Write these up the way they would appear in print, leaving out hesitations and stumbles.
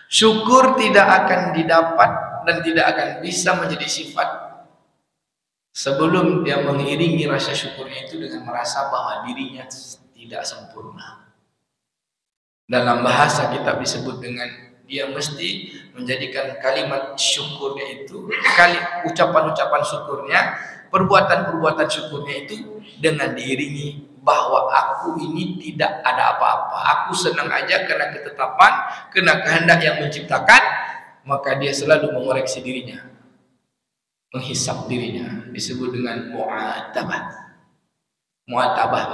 Syukur tidak akan didapat dan tidak akan bisa menjadi sifat sebelum dia mengiringi rasa syukurnya itu dengan merasa bahwa dirinya tidak sempurna. Dalam bahasa kita disebut dengan dia mesti menjadikan kalimat syukurnya itu, ucapan-ucapan syukurnya, perbuatan-perbuatan syukurnya itu dengan diiringi bahwa aku ini tidak ada apa-apa, aku senang aja karena ketetapan, karena kehendak yang menciptakan. Maka dia selalu mengoreksi dirinya, menghisap dirinya, disebut dengan mu'atabah. Mu'atabah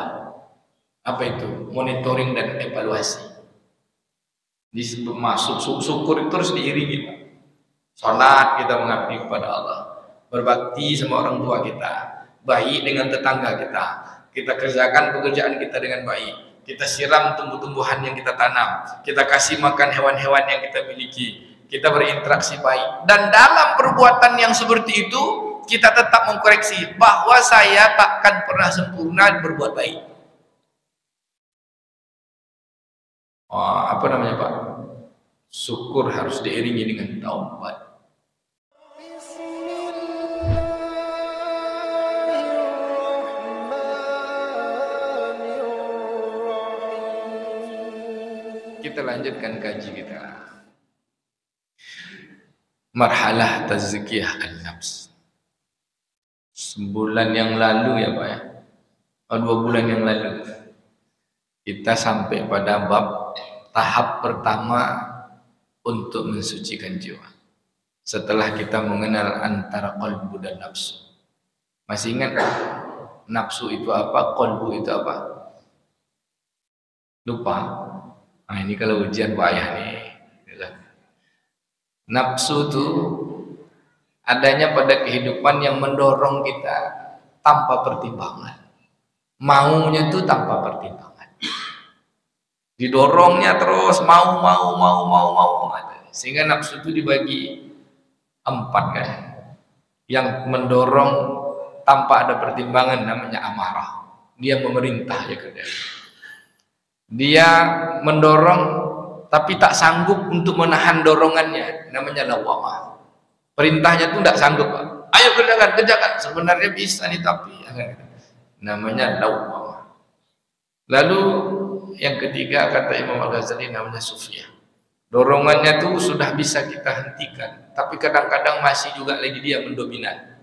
apa itu? Monitoring dan evaluasi. Disebut masuk syukur itu harus diiringi, Pak. Salat kita mengabdi kepada Allah, berbakti sama orang tua kita, baik dengan tetangga kita, kita kerjakan pekerjaan kita dengan baik, kita siram tumbuh-tumbuhan yang kita tanam, kita kasih makan hewan-hewan yang kita miliki, kita berinteraksi baik. Dan dalam perbuatan yang seperti itu kita tetap mengkoreksi bahwa saya takkan pernah sempurna berbuat baik. Apa namanya, Pak? Syukur harus diiringi dengan taubat. Kita lanjutkan kaji kita. Marhalah tazkiyah an-nafs. Sebulan yang lalu ya Pak ya, 2 bulan yang lalu kita sampai pada bab tahap pertama untuk mensucikan jiwa. Setelah kita mengenal antara qalbu dan nafsu. Masih ingat nafsu itu apa, qalbu itu apa? Lupa. Nah ini kalau ujian Pak Ayah nih. Nafsu itu adanya pada kehidupan yang mendorong kita tanpa pertimbangan. Maunya itu tanpa pertimbangan. Didorongnya terus mau. Sehingga nafsu itu dibagi 4 kan. Yang mendorong tanpa ada pertimbangan namanya amarah. Dia memerintah ya kan. Dia mendorong tapi tak sanggup untuk menahan dorongannya, namanya lawamah. Perintahnya tuh tidak sanggup, Pak. Ayo kerjakan. Sebenarnya bisa nih tapi namanya lawamah. Lalu yang ketiga kata Imam Al-Ghazali namanya sufiyah. Dorongannya tuh sudah bisa kita hentikan, tapi kadang-kadang masih juga lagi dia mendominan.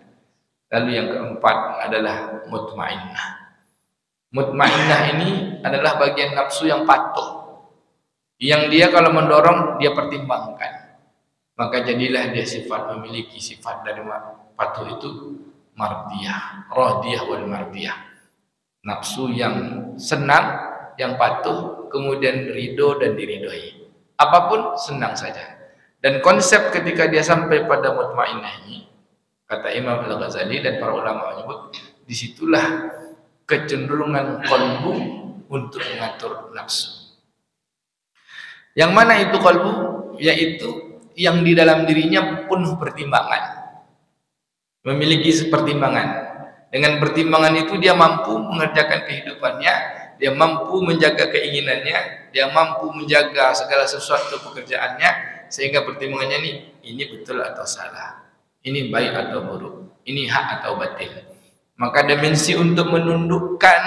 Lalu yang keempat adalah mutmainnah. Mutmainnah ini adalah bagian nafsu yang patuh. Yang dia kalau mendorong dia pertimbangkan, maka jadilah dia memiliki sifat dari patuh itu mardiyah, radiyah wal mardiyah. Nafsu yang senang, yang patuh, kemudian ridho dan diridhoi. Apapun senang saja. Dan konsep ketika dia sampai pada mutmainnah ini, kata Imam Al-Ghazali dan para ulama menyebut, disitulah kecenderungan qalbu untuk mengatur nafsu. Yang mana itu qalbu? Yaitu yang di dalam dirinya penuh pertimbangan, memiliki pertimbangan. Dengan pertimbangan itu dia mampu mengerjakan kehidupannya, dia mampu menjaga keinginannya, dia mampu menjaga segala sesuatu pekerjaannya, sehingga pertimbangannya ini betul atau salah, ini baik atau buruk, ini hak atau batil. Maka dimensi untuk menundukkan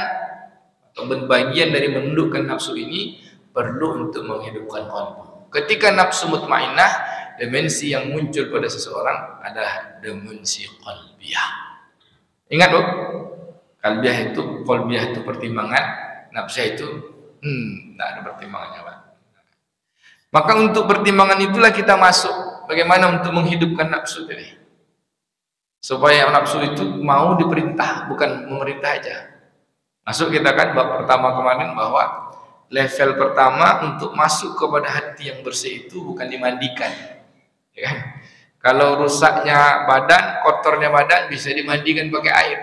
atau bagian dari menundukkan nafsu ini perlu untuk menghidupkan qalbu. Ketika nafsu mutmainnah, dimensi yang muncul pada seseorang adalah dimensi qalbiyah. Ingat Bu, qalbiyah itu pertimbangan, nafsu itu tidak ada pertimbangannya Pak. Maka untuk pertimbangan itulah kita masuk. Bagaimana untuk menghidupkan nafsu tadi? Supaya nafsu itu mau diperintah, bukan memerintah aja. Masuk kita kan bab pertama kemarin bahwa level pertama untuk masuk kepada hati yang bersih itu bukan dimandikan, ya kan? Kalau rusaknya badan, kotornya badan bisa dimandikan pakai air.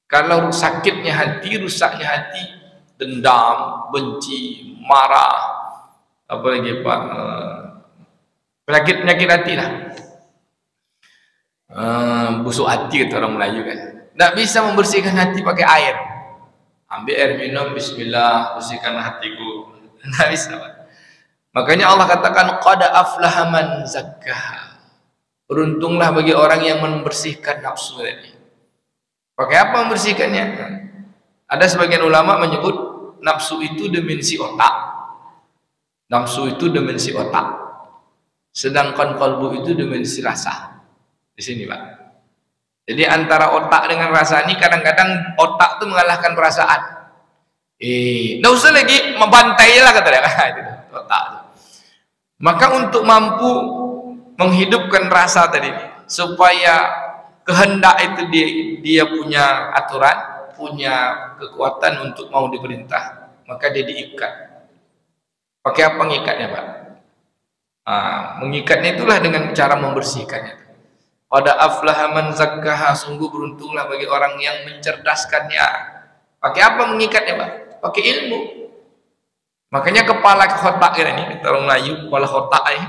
Kalau sakitnya hati, rusaknya hati, dendam, benci, marah, apalagi Pak, penyakit hati lah, busuk hati kata orang Melayu kan. Tidak bisa membersihkan hati pakai air. Ambil air minum, bismillah, bersihkan hatiku. Tidak bisa Pak. Makanya Allah katakan qad aflaha man zakkaha. Beruntunglah bagi orang yang membersihkan nafsu tadi. Pakai apa membersihkannya? Ada sebagian ulama menyebut nafsu itu dimensi otak. Nafsu itu dimensi otak. Sedangkan kalbu itu dimensi rasa. Di sini, Pak. Jadi antara otak dengan rasa ini kadang-kadang otak itu mengalahkan perasaan. Nggak usah lagi membantai lah kata dia. Itu otak. Maka untuk mampu menghidupkan rasa tadi supaya kehendak itu dia punya aturan, punya kekuatan untuk mau diperintah, maka dia diikat. Pakai apa mengikatnya, Pak? Mengikatnya itulah dengan cara membersihkannya. Pada aflaha man zakkaha, sungguh beruntunglah bagi orang yang mencerdaskannya. Pakai apa mengikatnya, Pak? Pakai ilmu. Makanya kepala otak ini, orang Melayu, kepala otak ini.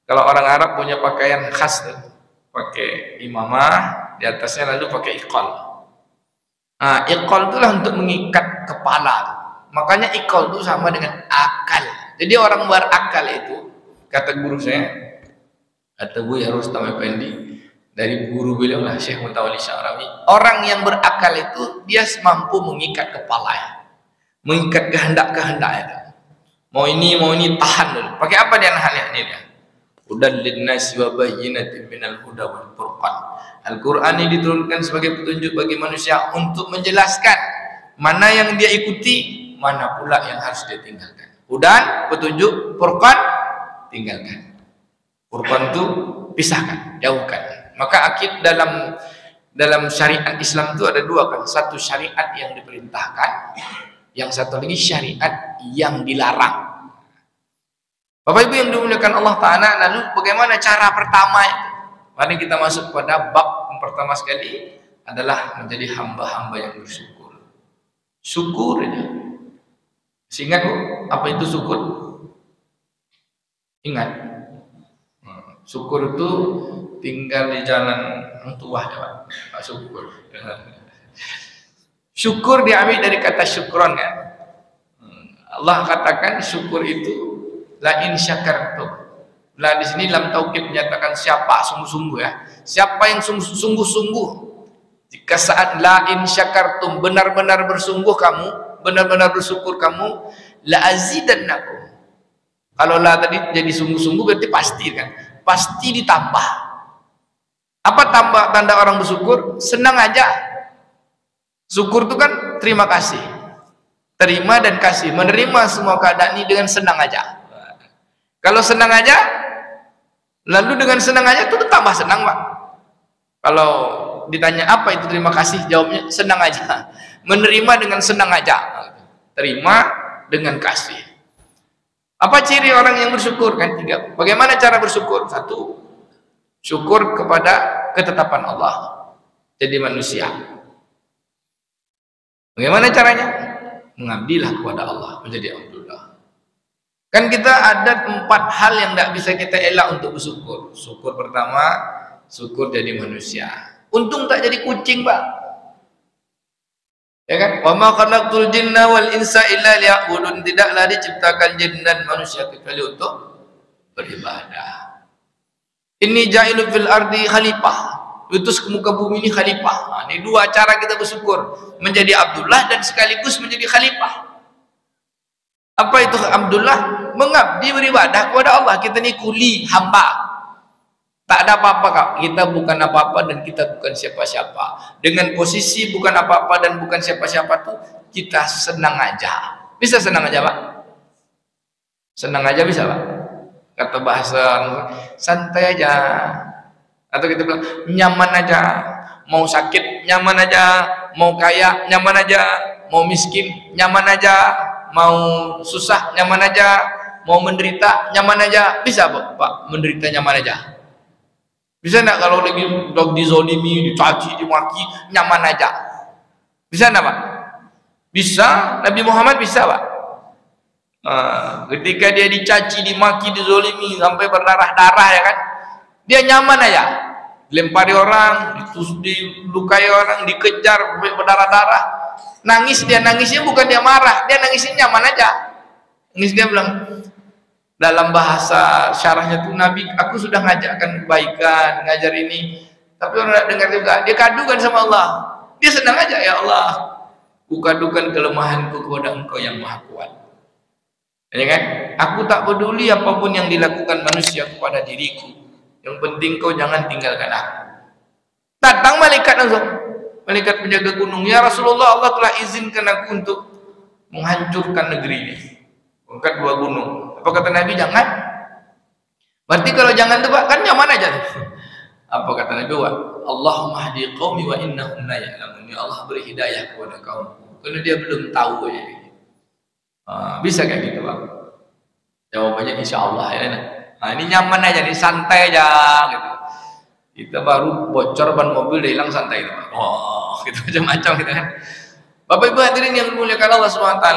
Kalau orang Arab punya pakaian khas, pakai imamah, di atasnya lalu pakai iqal. Iqal itulah untuk mengikat kepala. Makanya iqal itu sama dengan akal. Jadi orang berakal itu, kata guru saya, kata Buya Rustam Effendi, dari guru beliau lah Syekh Mutawalli Sya'rawi, orang yang berakal itu dia mampu mengikat kepalanya, mengikat kehendak-kehendaknya. Mau ini tahan dulu. Pakai apa dia nahannya? Ini dia. Hudan linnasi wa bayyinatin minal huda wal furqan. Al-Qur'an ini diturunkan sebagai petunjuk bagi manusia untuk menjelaskan mana yang dia ikuti, mana pula yang harus dia tinggalkan. Hudan, petunjuk, furqan, tinggalkan. Furqan itu pisahkan, jauhkan. Maka akid dalam syariat Islam itu ada dua kan, satu syariat yang diperintahkan, yang satu lagi syariat yang dilarang. Bapak Ibu yang dimuliakan Allah Ta'ala, lalu bagaimana cara pertama itu? Mari kita masuk pada bab yang pertama sekali adalah menjadi hamba-hamba yang bersyukur. Syukur aja. Ingat apa itu syukur? Ingat. Syukur itu tinggal di jalan tua ya, Pak. Syukur. Syukur diambil dari kata syukron kan. Allah katakan syukur itu la in syakartum. Lah di sini dalam taukid menyatakan siapa sungguh-sungguh ya. Siapa yang sungguh-sungguh. Jika saat la in syakartum benar-benar bersungguh kamu, benar-benar bersyukur kamu, la azidannakum. Kalau la tadi jadi sungguh-sungguh berarti pasti kan. Pasti ditambah. Apa tambah tanda orang bersyukur? Senang aja. Syukur itu kan terima kasih. Terima dan kasih, menerima semua keadaan ini dengan senang aja. Kalau senang aja, lalu dengan senang aja itu tambah senang, Pak. Kalau ditanya apa itu terima kasih, jawabnya senang aja. Menerima dengan senang aja. Terima dengan kasih. Apa ciri orang yang bersyukur? Kan tiga. Bagaimana cara bersyukur? Satu, syukur kepada ketetapan Allah. Jadi manusia. Bagaimana caranya? Mengabdilah kepada Allah, menjadi Abdullah. Kan kita ada 4 hal yang tidak bisa kita elak untuk bersyukur. Syukur pertama, syukur jadi manusia. Untung tak jadi kucing, Pak. Ya kan? Wa ma khalaqtul jinna wal insa illa liya'budun. Tidaklah diciptakan jin dan manusia kecuali untuk beribadah. Ini ja'ilun fil ardi khalifah. Utus ke muka bumi ini khalifah. Ini 2 cara kita bersyukur. Menjadi Abdullah dan sekaligus menjadi khalifah. Apa itu Abdullah? Mengabdi beribadah kepada Allah. Kita ni kuli, hamba. Tak ada apa-apa, Kak. Kita bukan apa-apa dan kita bukan siapa-siapa. Dengan posisi bukan apa-apa dan bukan siapa-siapa tuh kita senang aja. Bisa senang aja, Pak? Senang aja bisa, Pak? Kata bahasa santai aja. Atau kita bilang nyaman aja. Mau sakit nyaman aja, mau kaya nyaman aja, mau miskin nyaman aja, mau susah nyaman aja, mau menderita nyaman aja. Bisa, Pak? Menderita nyaman aja. Bisa enggak kalau lagi dizolimi, dicaci, dimaki, nyaman aja? Bisa enggak, Pak? Bisa. Nabi Muhammad bisa, Pak. Ketika dia dicaci, dimaki, dizolimi sampai berdarah-darah ya kan, dia nyaman aja. Dilempari orang, dilukai orang, dikejar berdarah-darah. Nangis, dia nangisnya bukan dia marah, dia nangisnya nyaman aja. Nangis, dia bilang, Dalam bahasa syarahnya tuh Nabi, aku sudah ngajarkan kebaikan, ngajar ini, tapi orang tidak dengar juga. Dia kadukan sama Allah. Dia senang aja, ya Allah, kukadukan kelemahanku kepada Engkau yang Maha Kuat. Ya kan? Aku tak peduli apapun yang dilakukan manusia kepada diriku. Yang penting kau jangan tinggalkan aku. Datang malaikat langsung. Malaikat penjaga gunung, ya Rasulullah, Allah telah izinkan aku untuk menghancurkan negeri ini. Angkat 2 gunung. Apa kata Nabi? Jangan. Berarti kalau jangan tuh Pak, kan nyaman aja. Apa kata Nabi? Allahumma hdi qaumi wa innahum la ya'lamun. Ya Allah, beri hidayah kepada kaum, karena dia belum tahu ya. Bisa kayak gitu Pak? Jawabannya insya Allah ya. Nah, ini nyaman aja nih, santai aja gitu. Kita baru bocor ban mobil udah hilang, santai itu Pak. Oh, gitu macam-macam gitu kan. Bapak Ibu hadirin yang dimuliakan Allah SWT,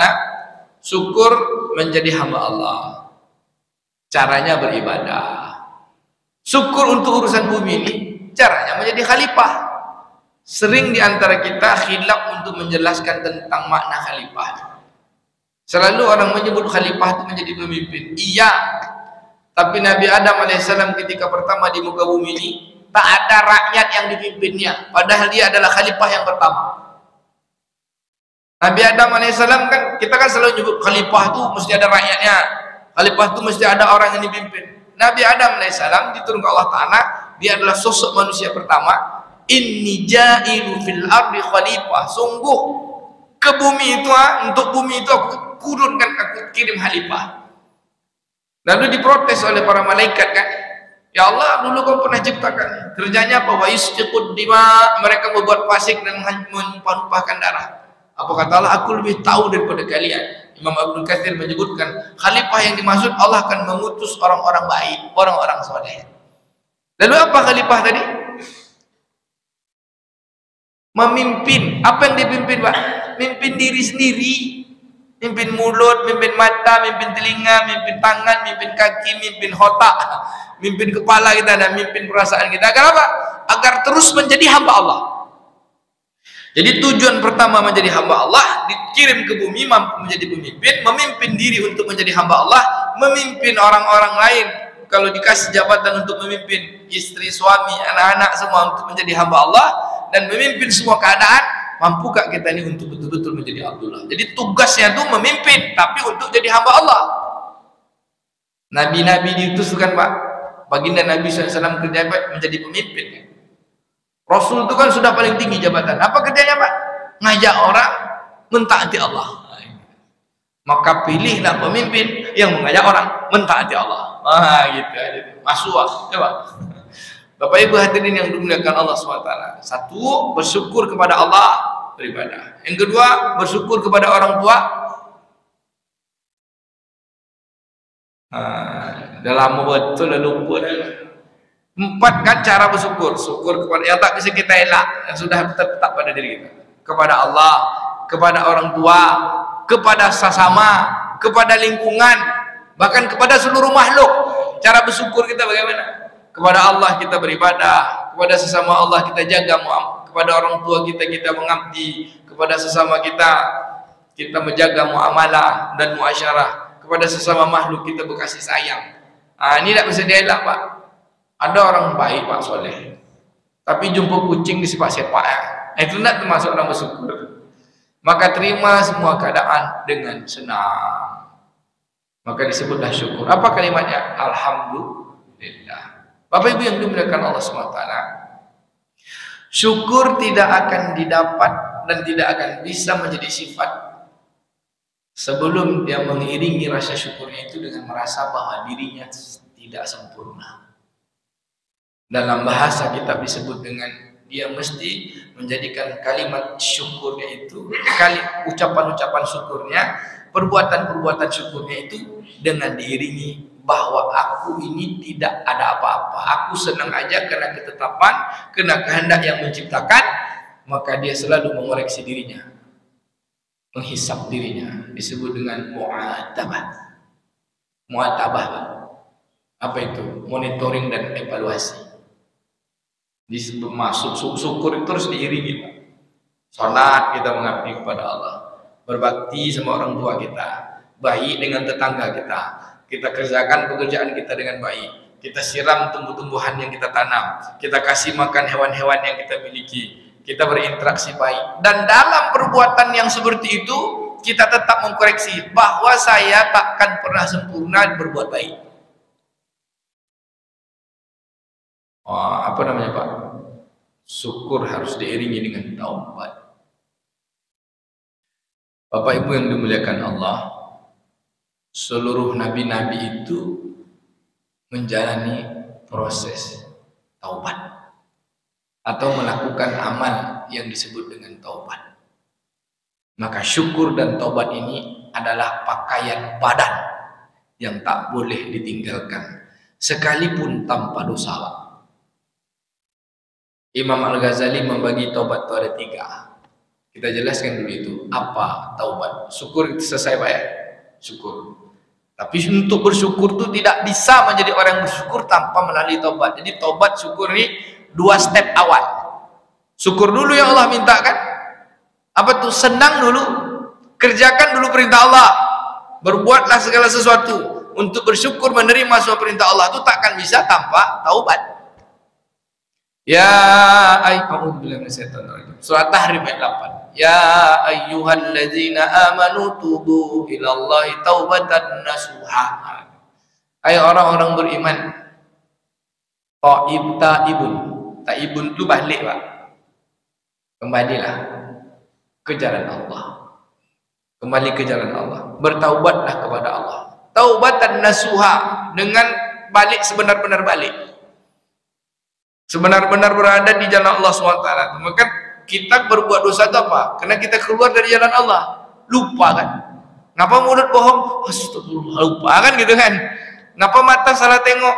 syukur menjadi hamba Allah. Caranya beribadah. Syukur untuk urusan bumi ini, caranya menjadi khalifah. Sering diantara kita khilaf untuk menjelaskan tentang makna khalifah. Selalu orang menyebut khalifah itu menjadi pemimpin. Iya, tapi Nabi Adam alaihissalam ketika pertama di muka bumi ini, tak ada rakyat yang dipimpinnya, padahal dia adalah khalifah yang pertama. Nabi Adam alaihissalam kan, kita kan selalu nyebut khalifah itu mesti ada rakyatnya, khalifah itu mesti ada orang yang dipimpin. Nabi Adam alaihissalam diturunkan Allah Ta'ala, dia adalah sosok manusia pertama. Inni ja'ilu fil ardi khalifah. Sungguh ke bumi itu, untuk bumi itu aku kurunkan, aku kirim khalifah. Lalu diprotes oleh para malaikat kan, ya Allah, dulu kau pernah ciptakan, kerjanya apa? Wa yusfiqud dima, mereka membuat fasik dan menumpahkan darah. Apa kata Allah? Aku lebih tahu daripada kalian. Imam Ibnu Katsir menyebutkan, khalifah yang dimaksud Allah akan mengutus orang-orang baik, orang-orang saleh. Lalu apa khalifah tadi? Memimpin. Apa yang dipimpin Pak? Mimpin diri sendiri. Mimpin mulut, mimpin mata, mimpin telinga, mimpin tangan, mimpin kaki, mimpin otak, mimpin kepala kita, dan mimpin perasaan kita. Agar apa? Agar terus menjadi hamba Allah. Jadi tujuan pertama menjadi hamba Allah, dikirim ke bumi mampu menjadi pemimpin, memimpin diri untuk menjadi hamba Allah, memimpin orang-orang lain. Kalau dikasih jabatan untuk memimpin istri, suami, anak-anak semua untuk menjadi hamba Allah, dan memimpin semua keadaan, mampukah kita ini untuk betul-betul menjadi Abdullah? Jadi tugasnya itu memimpin, tapi untuk jadi hamba Allah. Nabi-nabi diutus kan Pak, baginda Nabi SAW kerja menjadi pemimpin. Rasul itu kan sudah paling tinggi jabatan. Apa kerjanya Pak? Ngajak orang mentaati Allah. Maka pilihlah pemimpin yang mengajak orang mentaati Allah. Gitu aja. Masuk coba. Bapak Ibu hadirin yang dimuliakan Allah SWT. Satu, bersyukur kepada Allah, beribadah. Yang kedua, bersyukur kepada orang tua. Dah lama betul, dah lupa dah. 4 kan cara bersyukur. Syukur kepada yang tak bisa kita elak, yang sudah tetap pada diri kita. Kepada Allah, kepada orang tua, kepada sesama, kepada lingkungan, bahkan kepada seluruh makhluk. Cara bersyukur kita bagaimana? Kepada Allah kita beribadah, kepada sesama Allah kita jaga, kepada orang tua kita mengabdi, kepada sesama kita menjaga muamalah dan muasyarah, kepada sesama makhluk kita berkasih sayang. Ini tak bisa dielak Pak. Ada orang baik Pak soleh, tapi jumpa kucing disepak-sepak itu tidak termasuk orang bersyukur. Maka terima semua keadaan dengan senang, maka disebutlah syukur. Apa kalimatnya? Alhamdulillah. Bapak Ibu yang dimuliakan Allah SWT, syukur tidak akan didapat dan tidak akan bisa menjadi sifat sebelum dia mengiringi rasa syukurnya itu dengan merasa bahwa dirinya tidak sempurna. Dalam bahasa kita disebut dengan dia mesti menjadikan kalimat syukurnya itu, ucapan-ucapan syukurnya, perbuatan-perbuatan syukurnya itu dengan diiringi bahwa aku ini tidak ada apa-apa, aku senang aja karena ketetapan, karena kehendak yang menciptakan. Maka dia selalu mengoreksi dirinya, menghisap dirinya, disebut dengan mu'atabah. Mu'atabah apa itu? Monitoring dan evaluasi. Disebut masuk syukur itu terus diiringi. Salat kita mengabdi kepada Allah, berbakti sama orang tua kita, baik dengan tetangga kita, Kita kerjakan pekerjaan kita dengan baik. Kita siram tumbuh-tumbuhan yang kita tanam. Kita kasih makan hewan-hewan yang kita miliki. Kita berinteraksi baik. Dan dalam perbuatan yang seperti itu, kita tetap mengkoreksi bahwa saya takkan pernah sempurna berbuat baik. Apa namanya Pak? Syukur harus diiringi dengan taubat. Bapak Ibu yang dimuliakan Allah, seluruh nabi-nabi itu menjalani proses taubat atau melakukan amal yang disebut dengan taubat. Maka syukur dan taubat ini adalah pakaian badan yang tak boleh ditinggalkan sekalipun tanpa dosa. Imam Al-Ghazali membagi taubat itu ada 3. Kita jelaskan dulu itu apa taubat. Syukur itu selesai Pak ya, syukur. Tapi untuk bersyukur itu tidak bisa menjadi orang yang bersyukur tanpa melalui taubat. Jadi taubat syukur ini 2 step awal. Syukur dulu yang Allah mintakan. Apa tuh? Senang dulu, kerjakan dulu perintah Allah, berbuatlah segala sesuatu untuk bersyukur menerima semua perintah Allah. Itu takkan bisa tanpa taubat. Ya ayyuhalladzina amanu, surat Tahrim ayat 8. Ya ayyuhalladzina amanu tubu ilallahi taubatan nasuha. Hai orang-orang beriman, taibun itu balik Pak, kembalilah ke jalan Allah, kembali ke jalan Allah, bertaubatlah kepada Allah, taubatan nasuha, dengan balik sebenar-benar balik, sebenar-benar berada di jalan Allah SWT. Maka kita berbuat dosa itu apa? Karena kita keluar dari jalan Allah, lupa kan? Ngapa mulut bohong? Astagfirullah, lupa kan gitu kan? Ngapa mata salah tengok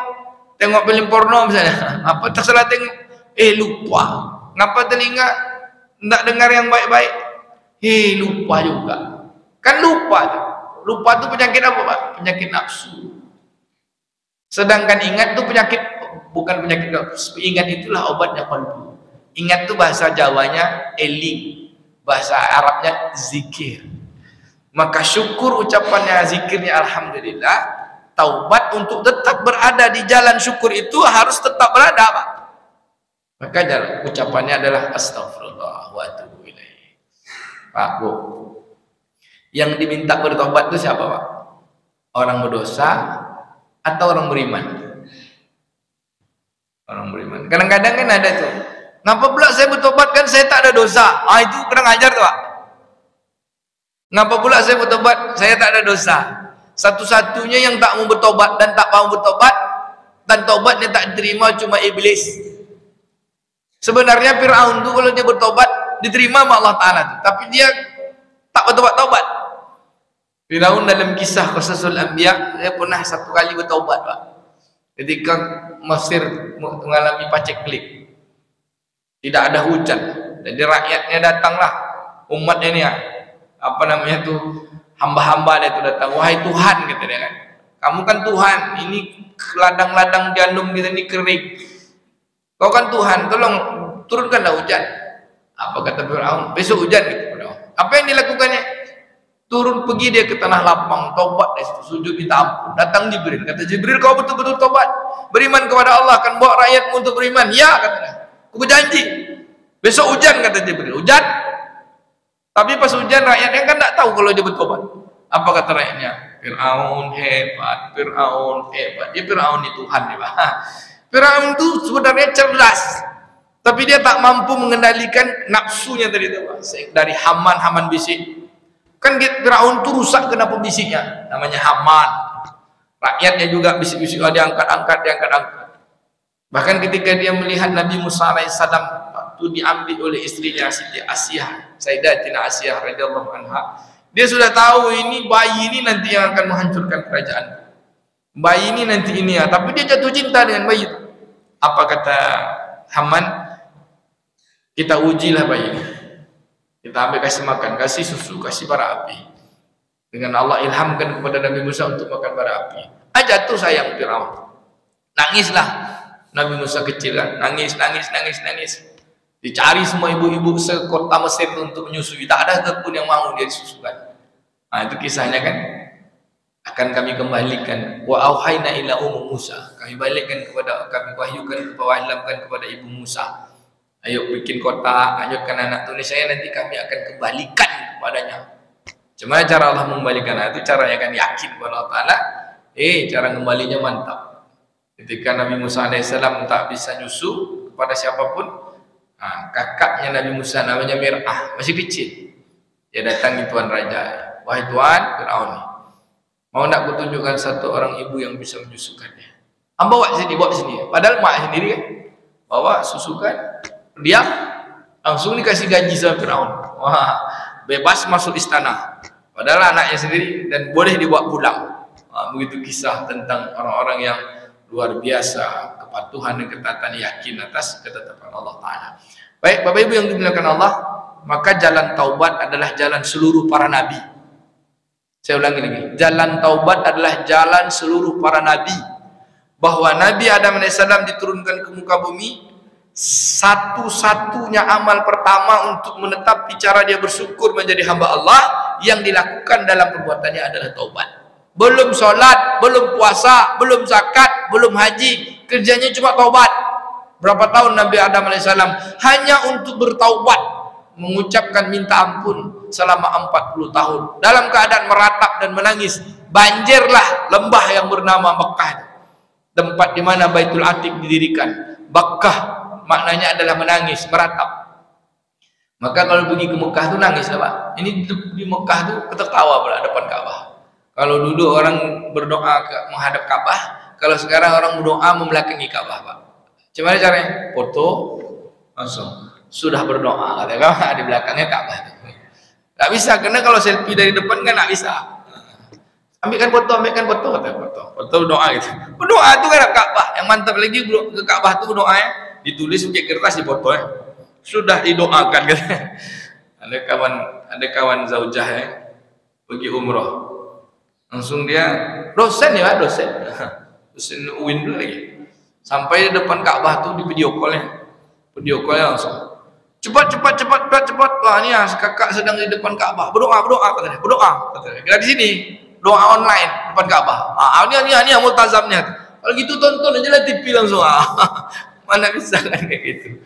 film porno misalnya? Apa tak salah tengok? Lupa. Ngapa telinga tidak dengar yang baik-baik? Lupa juga. Kan lupa. Lupa itu penyakit apa Pak? Penyakit nafsu. Sedangkan ingat itu penyakit, bukan penyakit nafsu. Ingat itulah obatnya qalbu. Ingat itu bahasa Jawanya eling, bahasa Arabnya zikir. Maka syukur ucapannya, zikirnya alhamdulillah. Taubat untuk tetap berada di jalan syukur itu harus tetap berada Pak. Maka ucapannya adalah astagfirullah wa atubu ilaih. Pak Bu, yang diminta bertobat itu siapa Pak? Orang berdosa atau orang beriman? Orang beriman. Kadang-kadang kan ada tuh, ngapa pula saya bertobat kan saya tak ada dosa? Itu kurang ajar tuh Pak. Ngapa pula saya bertobat? Saya tak ada dosa. Satu-satunya yang tak mau bertobat dan tak mau bertobat dan tobatnya tak diterima cuma iblis. Sebenarnya Fir'aun tuh kalau dia bertobat diterima sama Allah Ta'ala tuh, tapi dia tak bertobat-tobat. Fir'aun dalam kisah Qasasul Anbiya, dia pernah 1 kali bertobat Pak. Ketika Mesir mengalami paceklik, tidak ada hujan, jadi rakyatnya datanglah, umatnya ini ya, apa namanya tuh, hamba-hamba dia itu datang, wahai Tuhan kata dia kan, kamu kan Tuhan, ini ladang-ladang gandum kita ini kering, kau kan Tuhan, tolong turunkanlah hujan. Apa kata Fir'aun? Besok hujan gitu. Apa yang dilakukannya? Turun pergi dia ke tanah lapang, tobat dari situ, sujud minta ampun. Datang Jibril, kata Jibril, kau betul-betul tobat, beriman kepada Allah, akan bawa rakyatmu untuk beriman. Ya katanya, aku berjanji besok hujan, kata Jibril. Hujan, tapi pas hujan rakyatnya kan tak tahu kalau dia bertobat. Apa kata rakyatnya? Fir'aun hebat, Fir'aun hebat. Dia Fir'aun itu Tuhan ya Pak. Fir'aun itu sebenarnya cerdas, tapi dia tak mampu mengendalikan nafsunya tadi itu Pak. Dari Haman bisik. Kan Fir'aun itu rusak kena pembisiknya, namanya Haman. Rakyatnya juga bisik-bisik, diangkat-angkat. Bahkan ketika dia melihat Nabi Musa alaihissalam waktu diambil oleh istrinya Siti Asiyah, Sayyidatina Asiyah radhiyallahu anha, dia sudah tahu ini bayi ini nanti yang akan menghancurkan kerajaan. Bayi ini nanti ini ya, tapi dia jatuh cinta dengan bayi itu. Apa kata Haman? Kita ujilah bayi ini. Kita ambil kasih makan, kasih susu, kasih bara api. Dengan Allah ilhamkan kepada Nabi Musa untuk makan bara api. Jatuh sayang Fir'aun. Nangislah Nabi Musa kecil kan, nangis. Dicari semua ibu-ibu sekota Mesir untuk menyusui, tak ada satupun yang mau dia disusukan. Itu kisahnya kan. akan kami kembalikan. Wa auhayna ila Musa, kami balikkan kepada, kami wahyukan, wahyukan kepada ibu Musa, ayo bikin kotak, anyutkan anak tulis saya, nanti kami akan kembalikan kepadanya. Cuma cara Allah membalikan itu caranya kan yakin kepada Allah Ta'ala. Cara kembalinya mantap. Ketika Nabi Musa alaihissalam tak bisa nyusu kepada siapapun, kakaknya Nabi Musa namanya Mir'ah, masih kecil, dia datang ke Tuan Raja, wahai Tuan Fir'aun, mau nak kutunjukkan satu orang ibu yang bisa menyusukannya. Bawa sini. Padahal mak sendiri kan, bawa susukan, diam, langsung dikasih gaji sama Fir'aun. Wah, bebas masuk istana. Padahal anaknya sendiri dan boleh dibawa pulang. Begitu kisah tentang orang-orang yang luar biasa, kepatuhan dan ketaatan, yakin atas ketetapan Allah Ta'ala. Baik, Bapak Ibu yang dimuliakan Allah, maka jalan taubat adalah jalan seluruh para nabi. Saya ulangi lagi, jalan taubat adalah jalan seluruh para nabi. Bahwa Nabi Adam AS diturunkan ke muka bumi, satu-satunya amal pertama untuk menetapi cara dia bersyukur menjadi hamba Allah, yang dilakukan dalam perbuatannya adalah taubat. Belum sholat, belum puasa, belum zakat, belum haji, kerjanya cuma taubat. Berapa tahun Nabi Adam AS hanya untuk bertaubat, mengucapkan minta ampun selama 40 tahun dalam keadaan meratap dan menangis. Banjirlah lembah yang bernama Mekah, tempat di mana Baitul Atiq didirikan. Bakkah maknanya adalah menangis, meratap. Maka kalau pergi ke Mekah tu nangis lah Pak. Ini di Mekah tu ketawa pula depan Ka'bah. Kalau dulu orang berdoa menghadap Ka'bah, kalau sekarang orang berdoa membelakangi Ka'bah Pak. Gimana caranya? Foto langsung sudah berdoa, katakan di belakangnya Ka'bah. Tak bisa, karena kalau selfie dari depan kan tak bisa. Ambilkan foto, kata foto doa gitu. Berdoa tu kan Ka'bah. Yang mantap lagi ke Ka'bah tu doanya ditulis pakai kertas, di foto sudah didoakan kan. Ada kawan zaujah pergi umroh, langsung dia dosen dosen UIN dulu lagi, sampai di depan Ka'bah tu di video call-nya langsung cepat. Wah, ini kakak sedang di depan Ka'bah berdoa katanya, kita di sini doa online depan Ka'bah. Ini multazamnya. Kalau gitu tonton aja lah TV langsung. Mana bisa kan kayak gitu.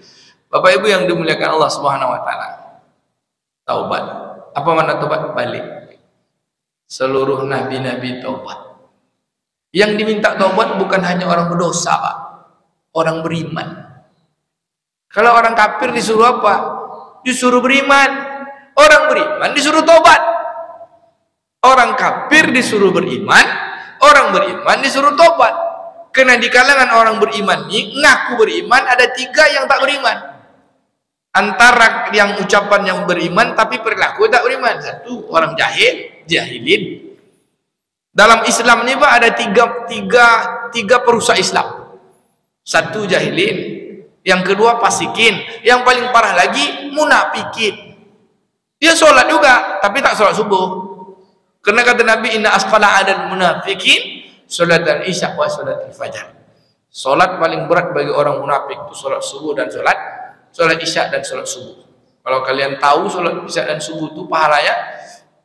Bapak Ibu yang dimuliakan Allah Subhanahu wa taala. Taubat. Apa makna taubat? Balik. Seluruh nabi-nabi taubat. Yang diminta taubat bukan hanya orang berdosa, Pak. Orang beriman. Kalau orang kafir disuruh apa? Disuruh beriman. Orang beriman disuruh taubat. Orang kafir disuruh beriman, orang beriman disuruh taubat. Karena di kalangan orang beriman ini, ngaku beriman, ada 3 yang tak beriman. Antara yang ucapan yang beriman tapi perilaku tak beriman. 1, orang jahilin. Dalam Islam ini Pak ada tiga perusak Islam. 1 jahilin, yang kedua fasikin, yang paling parah lagi munafikin. Dia sholat juga tapi tak sholat subuh. Karena kata Nabi, inna asqala 'alal munafikin sholatul isya wa sholatul fajar. Sholat paling berat bagi orang munafik itu sholat subuh dan sholat isya dan sholat subuh. Kalau kalian tahu sholat isya dan subuh itu pahalanya,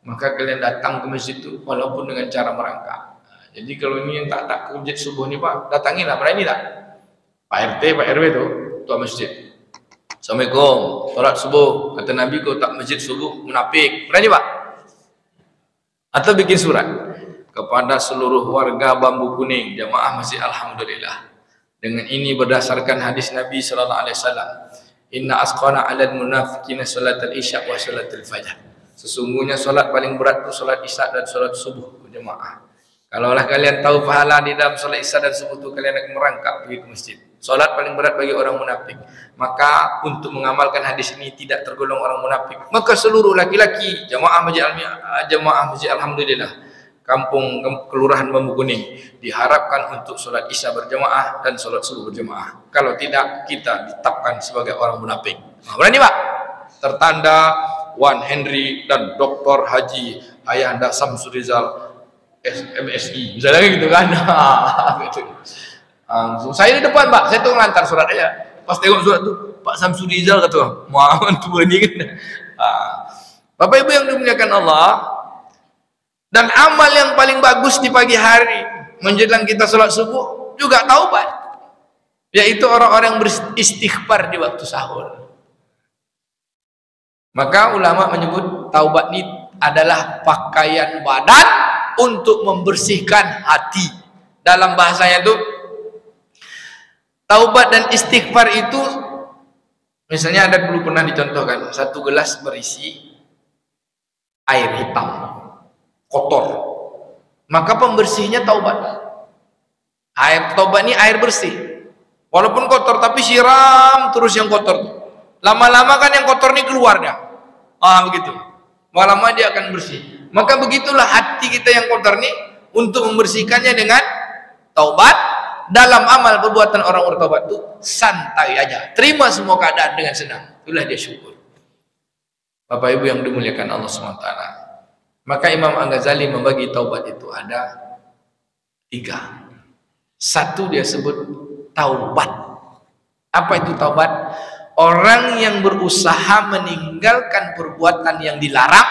maka kalian datang ke masjid itu walaupun dengan cara merangkak. Jadi kalau ini yang tak ke masjid subuh ni Pak, datangilah, berani tak? Pak RT, Pak RW itu tua masjid. Assalamualaikum, sholat subuh. Kata Nabi, kau tak masjid subuh munafik. Berani Pak? Atau bikin surat kepada seluruh warga Bambu Kuning, jamaah masjid Alhamdulillah. Dengan ini berdasarkan hadis Nabi sallallahu alaihi wasallam, inna asqana 'alal munafiqina salatul isya wa salatul fajar. Sesungguhnya solat paling berat itu solat isya dan solat subuh berjamaah. Kalaulah kalian tahu pahala di dalam solat isya dan subuh itu, kalian akan merangkak pergi ke masjid. Solat paling berat bagi orang munafik. Maka untuk mengamalkan hadis ini tidak tergolong orang munafik, maka seluruh laki-laki jamaah masjid Alhamdulillah kampung kelurahan Bambu Kuning diharapkan untuk solat isya berjamaah dan solat subuh berjamaah. Kalau tidak, kita ditetapkan sebagai orang munafik. Berani Pak? Tertanda Wan Henry dan Dr. Haji Ayahanda Samsur Rizal MSI, misalnya gitu kan. Gitu. Saya di depan Pak, saya tuh ngantar surat aja. Pas tengok surat tuh, Pak Samsur Rizal kata, mohon tuh ini kan. Bapak Ibu yang dimuliakan Allah, Dan amal yang paling bagus di pagi hari menjelang kita sholat subuh juga taubat, yaitu orang-orang beristighfar di waktu sahur. Maka ulama menyebut taubat ini adalah pakaian badan untuk membersihkan hati. Dalam bahasanya itu taubat dan istighfar itu, misalnya ada dulu pernah dicontohkan, satu gelas berisi air hitam kotor, maka pembersihnya taubat. Air taubat ini air bersih, walaupun kotor tapi siram terus yang kotor. Lama-lama kan yang kotor ini keluar dah. Begitu. Lama-lama dia akan bersih. Maka begitulah hati kita yang kotor ini, untuk membersihkannya dengan taubat. Dalam amal perbuatan orang bertaubat itu santai aja, terima semua keadaan dengan senang. Itulah dia syukur. Bapak Ibu yang dimuliakan Allah SWT. Maka Imam Al-Ghazali membagi taubat itu ada 3. Satu dia sebut taubat. Apa itu taubat? Orang yang berusaha meninggalkan perbuatan yang dilarang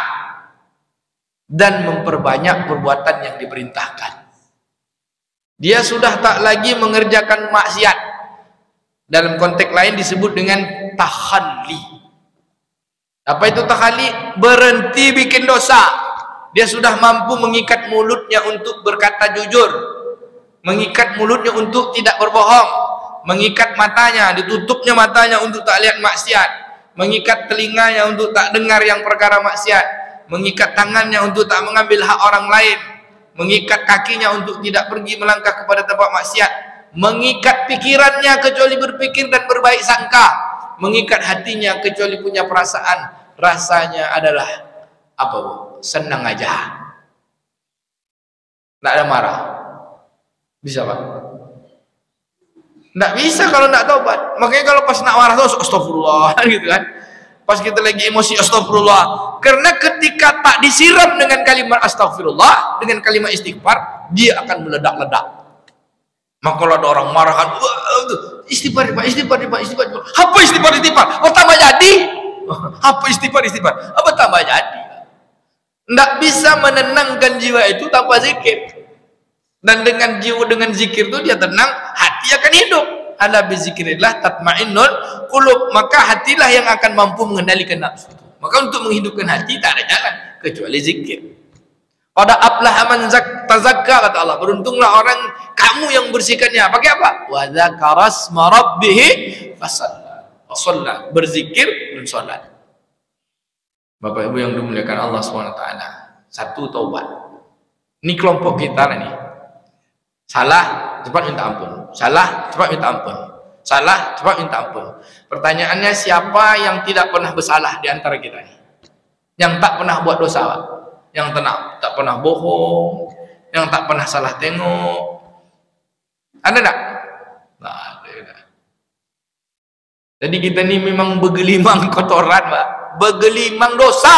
dan memperbanyak perbuatan yang diperintahkan. Dia sudah tak lagi mengerjakan maksiat. Dalam konteks lain disebut dengan takhalli. Apa itu takhalli? Berhenti bikin dosa. Dia sudah mampu mengikat mulutnya untuk berkata jujur, mengikat mulutnya untuk tidak berbohong, mengikat matanya, ditutupnya matanya untuk tak lihat maksiat, mengikat telinganya untuk tak dengar yang perkara maksiat, mengikat tangannya untuk tak mengambil hak orang lain, mengikat kakinya untuk tidak pergi melangkah kepada tempat maksiat, mengikat pikirannya kecuali berpikir dan berbaik sangka, mengikat hatinya kecuali punya perasaan, rasanya adalah apa Bu? Senang aja, tidak ada marah. Bisa Pak? Tidak bisa kalau tidak taubat. Makanya kalau pas nak marah terus astagfirullah gitu kan, pas kita lagi emosi astagfirullah, karena ketika tak disiram dengan kalimat astagfirullah, dengan kalimat istighfar, dia akan meledak-ledak. Maka kalau ada orang marah kan, istighfar Pak, istighfar Pak, istighfar. Apa istighfar? Oh tambah jadi. Apa istighfar? Apa tambah jadi? Tidak bisa menenangkan jiwa itu tanpa zikir. Dan dengan jiwa, dengan zikir itu dia tenang, hati akan hidup. Ala bizikrillah tatmainnul qulub. Maka hatilah yang akan mampu mengendalikan nafsu. Maka untuk menghidupkan hati tak ada jalan kecuali zikir. Pada aflaha man tazakka, kata Allah, beruntunglah orang kamu yang bersihkannya. Pakai apa? Wa dzakarasma rabbih fasalla. Berzikir dan salat. Bapak Ibu yang dimuliakan Allah SWT. Satu, taubat. Ini kelompok kita nih. Salah, cepat minta ampun. Salah, cepat minta ampun. Salah, cepat minta ampun. Pertanyaannya, siapa yang tidak pernah bersalah di antara kita ini? Yang tak pernah buat dosa, Pak? Yang tak pernah bohong, yang tak pernah salah tengok. Ada tak? Nah, ada. Jadi kita ini memang bergelimang kotoran, Pak. Bergelimang dosa.